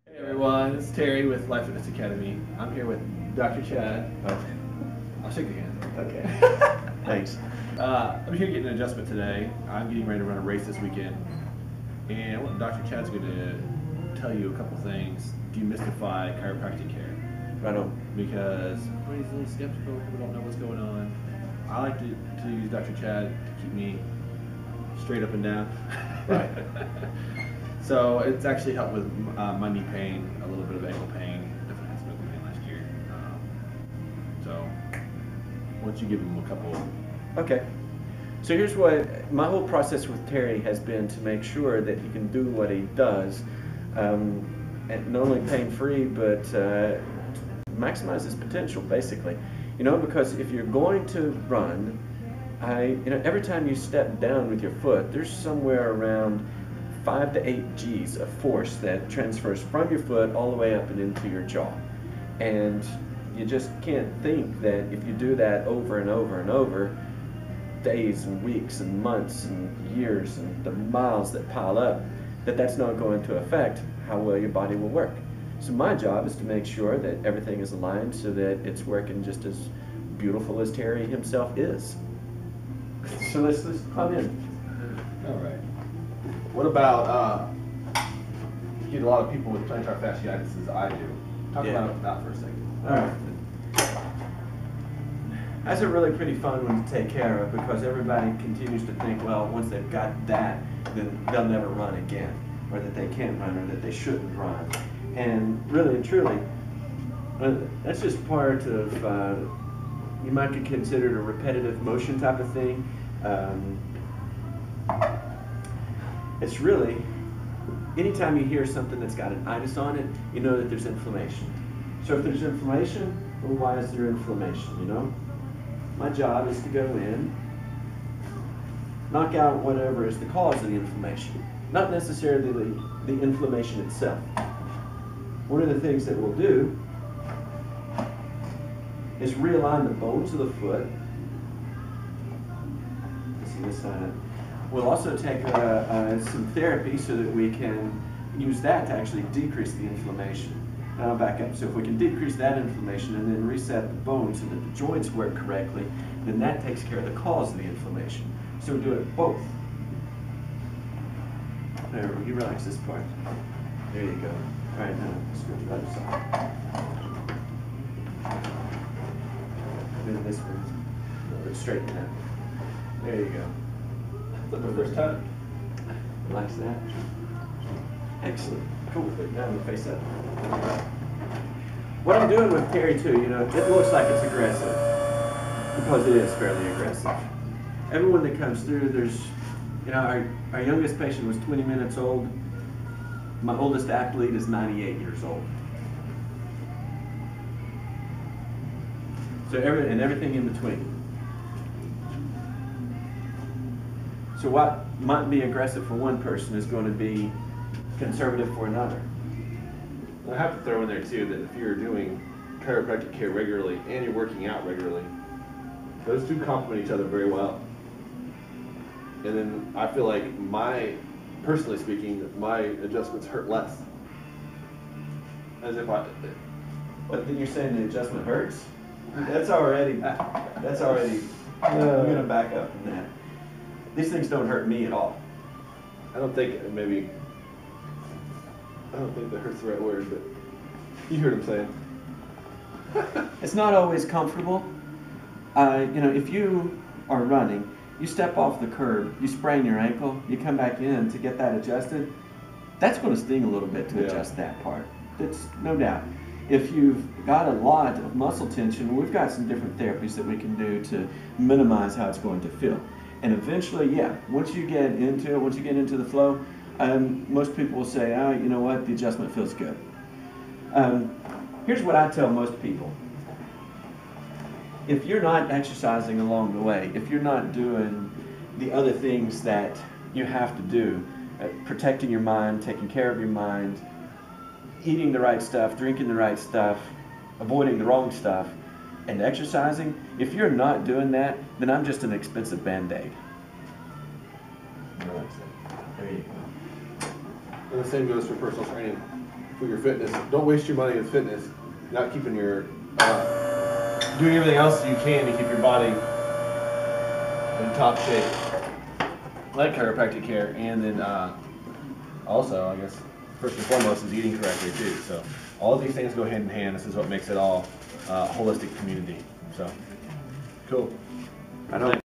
Hey everyone, it's Terry with Life Fitness Academy. I'm here with Dr. Chad. Oh, I'll shake your hand. Okay. Thanks. I'm here getting an adjustment today. I'm getting ready to run a race this weekend. And Dr. Chad's going to tell you a couple things, demystify chiropractic care. Right on. Because everybody's a little skeptical, people don't know what's going on. I like to use Dr. Chad to keep me straight up and down. Right. So it's actually helped with my knee pain, a little bit of ankle pain, definitely had some ankle pain last year. So once you give him a couple. Okay. So here's what my whole process with Terry has been to make sure that he can do what he does, and not only pain-free, but maximize his potential, basically. You know, because if you're going to run, every time you step down with your foot, there's somewhere around 5 to 8 G's of force that transfers from your foot all the way up and into your jaw. And you just can't think that if you do that over and over and over, days and weeks and months and years and the miles that pile up, that's not going to affect how well your body will work. So my job is to make sure that everything is aligned so that it's working just as beautiful as Terry himself is. So let's climb in. All right. What about, you get a lot of people with plantar fasciitis as I do. Talk about that for a second. All right. That's a really pretty fun one to take care of because everybody continues to think, well, once they've got that, then they'll never run again, or that they can't run, or that they shouldn't run. And really and truly, that's just part of, you might be considered a repetitive motion type of thing. It's really, anytime you hear something that's got an itis on it, you know that there's inflammation. So if there's inflammation, well, why is there inflammation, you know? My job is to go in, knock out whatever is the cause of the inflammation, not necessarily the inflammation itself. One of the things that we'll do is realign the bones of the foot. Let's see this side. We'll also take some therapy so that we can use that to actually decrease the inflammation. Now I'll back up. So if we can decrease that inflammation and then reset the bones so that the joints work correctly, then that takes care of the cause of the inflammation. So we do it both. There, you relax this part. There you go. All right, now let's go to the other side. Do this one. Let's straighten that. There you go. That's the first time. Relax that. Excellent. Cool. Now we face up. What I'm doing with Terry too, you know, it looks like it's aggressive because it is fairly aggressive. Everyone that comes through, there's, you know, our youngest patient was 20 minutes old. My oldest athlete is 98 years old. So everything in between. So what might be aggressive for one person is going to be conservative for another. I have to throw in there too that if you're doing chiropractic care regularly and you're working out regularly, those two complement each other very well. And then I feel like personally speaking, my adjustments hurt less. As if But then you're saying the adjustment hurts? That's already, I'm going to back up from that. These things don't hurt me at all. I don't think that hurt's the right word, but you heard him saying. It's not always comfortable. You know, if you are running, you step off the curb, you sprain your ankle, you come back in to get that adjusted, that's going to sting a little bit to adjust that part. That's no doubt. If you've got a lot of muscle tension, we've got some different therapies that we can do to minimize how it's going to feel. And eventually, yeah, once you get into the flow, most people will say, oh, you know what, the adjustment feels good. Here's what I tell most people. If you're not exercising along the way, if you're not doing the other things that you have to do, protecting your mind, taking care of your mind, eating the right stuff, drinking the right stuff, avoiding the wrong stuff, and exercising, if you're not doing that, then I'm just an expensive Band-Aid. There you go. And the same goes for personal training. for your fitness. Don't waste your money with fitness. Not keeping your doing everything else you can to keep your body in top shape, like chiropractic care, and then also, I guess, first and foremost is eating correctly too. So all of these things go hand in hand. This is what makes it all a holistic community. So cool. I know.